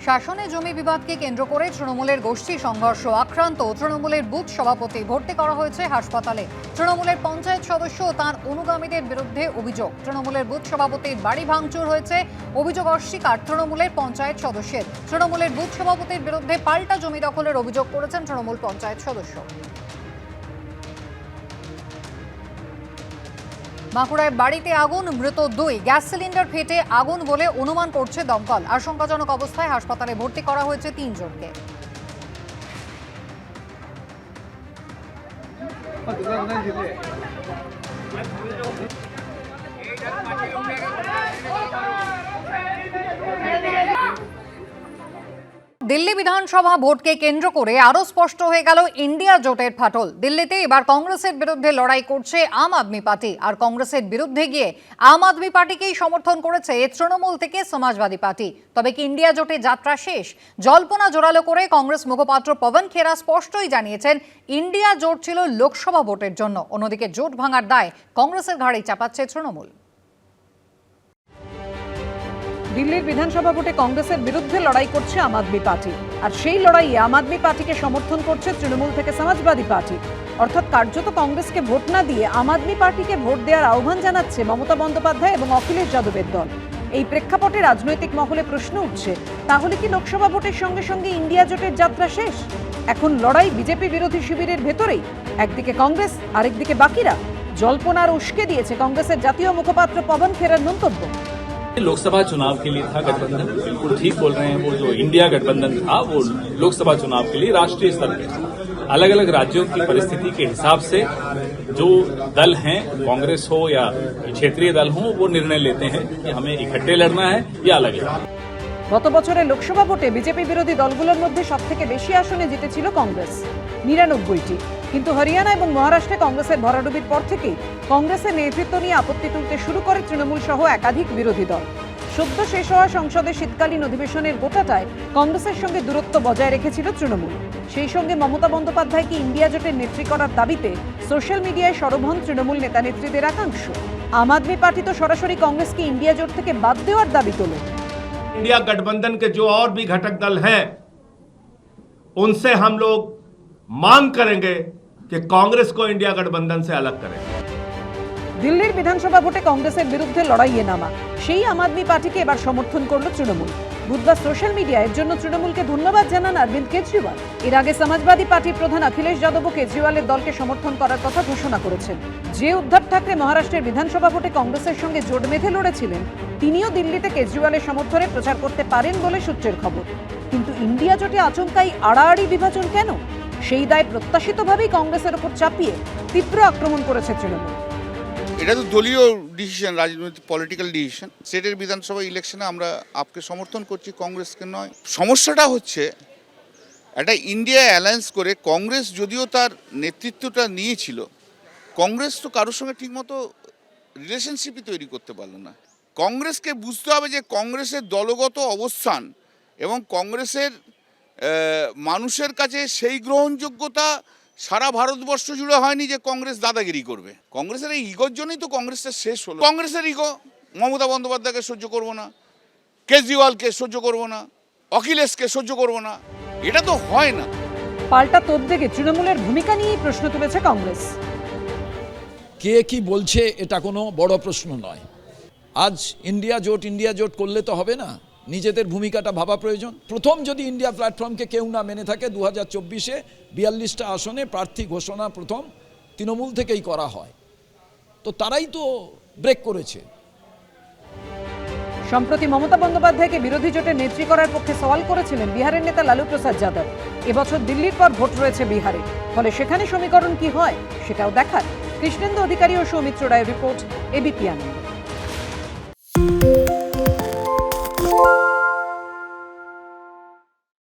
শাসনে জমি বিবাদকে কেন্দ্র করে তৃণমূলের গোষ্ঠী সংঘর্ষ আক্রান্ত তৃণমূলের বুথ সভাপতি ভর্তি করা হয়েছে হাসপাতালে। তৃণমূলের পঞ্চায়েত সদস্য ও তাঁর অনুগামীদের বিরুদ্ধে অভিযোগ। তৃণমূলের বুথ সভাপতির বাড়ি ভাঙচুর হয়েছে, অভিযোগ অস্বীকার তৃণমূলের পঞ্চায়েত সদস্যের। তৃণমূলের বুথ সভাপতির বিরুদ্ধে পাল্টা জমি দখলের অভিযোগ করেছেন তৃণমূল পঞ্চায়েত সদস্য। বাঁকুড়ায় বাড়িতে আগুন, মৃত 2। গ্যাস সিলিন্ডার ফেটে আগুন বলে অনুমান করছে দমকল। আশঙ্কাজনক অবস্থায় হাসপাতালে ভর্তি করা হয়েছে 3 জনকে। দিল্লি বিধানসভা ভোটকে কেন্দ্র করে আরো স্পষ্ট হয়ে গেল ইন্ডিয়া জোটের ফাটল। দিল্লিতে এবার কংগ্রেসের বিরুদ্ধে লড়াই করছে আম আদমি পার্টি, আর কংগ্রেসের বিরুদ্ধে গিয়ে আম আদমি পার্টিকেই সমর্থন করেছে তৃণমূল থেকে সমাজবাদী পার্টি। তবে কি ইন্ডিয়া জোটে যাত্রা শেষ? জল্পনা জোরালো করে কংগ্রেস মুখপাত্র পবন খেরা স্পষ্টই জানিয়েছেন ইন্ডিয়া জোট ছিল লোকসভা ভোটের জন্য। অন্যদিকে জোট ভাঙার দায় কংগ্রেসের ঘাড়েই চাপাচ্ছে তৃণমূল। দিল্লির বিধানসভা ভোটে কংগ্রেসের বিরুদ্ধে লড়াই করছে আম আদমি পার্টি, আর সেই লড়াইয়ে আম আদমি পার্টিকে সমর্থন করছে তৃণমূল থেকে সমাজবাদী পার্টি। অর্থাৎ কার্যত কংগ্রেসকে ভোট না দিয়ে আম আদমি পার্টিকে ভোট দেওয়ার আহ্বান জানাচ্ছে মমতা বন্দ্যোপাধ্যায় এবং অখিলেশ যাদবের দল। এই প্রেক্ষাপটে রাজনৈতিক মহলে প্রশ্ন উঠছে, তাহলে কি লোকসভা ভোটের সঙ্গে সঙ্গে ইন্ডিয়া জোটের যাত্রা শেষ? এখন লড়াই বিজেপি বিরোধী শিবিরের ভেতরেই, একদিকে কংগ্রেস আরেকদিকে বাকিরা। জল্পনার উস্কে দিয়েছে কংগ্রেসের জাতীয় মুখপাত্র পবন খেরার মন্তব্য। लोकसभा चुनाव के लिए था गठबंधन, बिल्कुल ठीक बोल रहे हैं। वो जो इंडिया गठबंधन था वो लोकसभा चुनाव के लिए राष्ट्रीय स्तर पे था। अलग अलग राज्यों की परिस्थिति के हिसाब से जो दल हैं, कांग्रेस हो या क्षेत्रीय दल हो, वो निर्णय लेते हैं कि हमें इकट्ठे लड़ना है या अलग लड़ना है। গত বছরের লোকসভা ভোটে বিজেপি বিরোধী দলগুলোর মধ্যে সবথেকে বেশি আসনে জিতেছিল কংগ্রেস, 99টি। কিন্তু হরিয়ানা এবং মহারাষ্ট্রে কংগ্রেসের ভরাডুবির পর থেকেই কংগ্রেসের নেতৃত্ব নিয়ে আপত্তি তুলতে শুরু করে তৃণমূল সহ একাধিক বিরোধী দল। সদ্য শেষ হওয়া সংসদের শীতকালীন অধিবেশনের গোটাটায় কংগ্রেসের সঙ্গে দূরত্ব বজায় রেখেছিল তৃণমূল। সেই সঙ্গে মমতা বন্দ্যোপাধ্যায়কে ইন্ডিয়া জোটের নেত্রী করার দাবিতে সোশ্যাল মিডিয়ায় সরব হন তৃণমূল নেতা নেত্রীদের একাংশ। আম আদমি পার্টি তো সরাসরি কংগ্রেসকে ইন্ডিয়া জোট থেকে বাদ দেওয়ার দাবি তোলে। इंडिया गठबंधन के जो और भी घटक दल हैं, उनसे हम लोग मांग करेंगे कि कांग्रेस को इंडिया गठबंधन से अलग करें। দিল্লির বিধানসভা ভোটে কংগ্রেসের বিরুদ্ধে লড়াইয়ে নামা সেই আম আদমি পার্টিকে এবার সমর্থন করল তৃণমূল। বুধবার সোশ্যাল মিডিয়ায় এর জন্য তৃণমূলকে ধন্যবাদ জানান অরবিন্দ কেজরিওয়াল। এর আগে সমাজবাদী পার্টির প্রধান অখিলেশ যাদবও কেজরিওয়ালের দলকে সমর্থন করার কথা ঘোষণা করেছেন। যে উদ্ধব ঠাকরে মহারাষ্ট্রের বিধানসভা ভোটে কংগ্রেসের সঙ্গে জোট বেঁধে লড়েছিলেন, তিনিও দিল্লিতে কেজরিওয়ালের সমর্থনে প্রচার করতে পারেন বলে সূত্রের খবর। কিন্তু ইন্ডিয়া জোটে আচমকাই আড়াআড়ি বিভাজন কেন? সেই দায় প্রত্যাশিতভাবেই কংগ্রেসের ওপর চাপিয়ে তীব্র আক্রমণ করেছে তৃণমূল। এটা তো দলীয় ডিসিশন, রাজনৈতিক পলিটিক্যাল ডিসিশন। স্টেটের বিধানসভা ইলেকশনে আমরা আপকে সমর্থন করছি, কংগ্রেসকে নয়। সমস্যাটা হচ্ছে একটা ইন্ডিয়া অ্যালায়েন্স করে কংগ্রেস যদিও তার নেতৃত্বটা নিয়েছিল, কংগ্রেস তো কারোর সঙ্গে ঠিকমতো রিলেশনশিপই তৈরি করতে পারলো না। কংগ্রেসকে বুঝতে হবে যে কংগ্রেসের দলগত অবস্থান এবং কংগ্রেসের মানুষের কাছে সেই গ্রহণযোগ্যতা সারা ভারতবর্ষ জুড়ে হয়নি যে কংগ্রেস দাদাগিরি করবে। কংগ্রেসের এই ইগোর জন্যই তো কংগ্রেসটা শেষ হলো। কংগ্রেসের ইগো, মমতা বন্দ্যোপাধ্যায়কে সহ্য করবো না, কেজরিওয়ালকে সহ্য করবো না, অখিলেশকে সহ্য করবো না, এটা তো হয় না। পাল্টা তোপ দেখে তৃণমূলের ভূমিকা নিয়েই প্রশ্ন তুলেছে কংগ্রেস। কে কি বলছে এটা কোনো বড় প্রশ্ন নয়। আজ ইন্ডিয়া জোট করলে তো হবে না, নিজেদের ভূমিকাটা ভাবা প্রয়োজন। প্রথম যদি ইন্ডিয়া প্ল্যাটফর্মকে কেউ না মেনে থাকে, 2024-এ 42টা আসনে প্রার্থী ঘোষণা প্রথম তৃণমূল থেকেই করা হয়, তো তারাই তো ব্রেক করেছে। সম্প্রতি মমতা বন্দ্যোপাধ্যায়কে বিরোধী জোটের নেত্রী করার পক্ষে সওয়াল করেছিলেন বিহারের নেতা লালু প্রসাদ যাদব। এবছর দিল্লির পর ভোট রয়েছে বিহারে, ফলে সেখানে সমীকরণ কি হয় সেটাও দেখার। কৃষ্ণেন্দু অধিকারী ও সৌমিত্র রায়ের রিপোর্ট, এবিপি আনন্দ।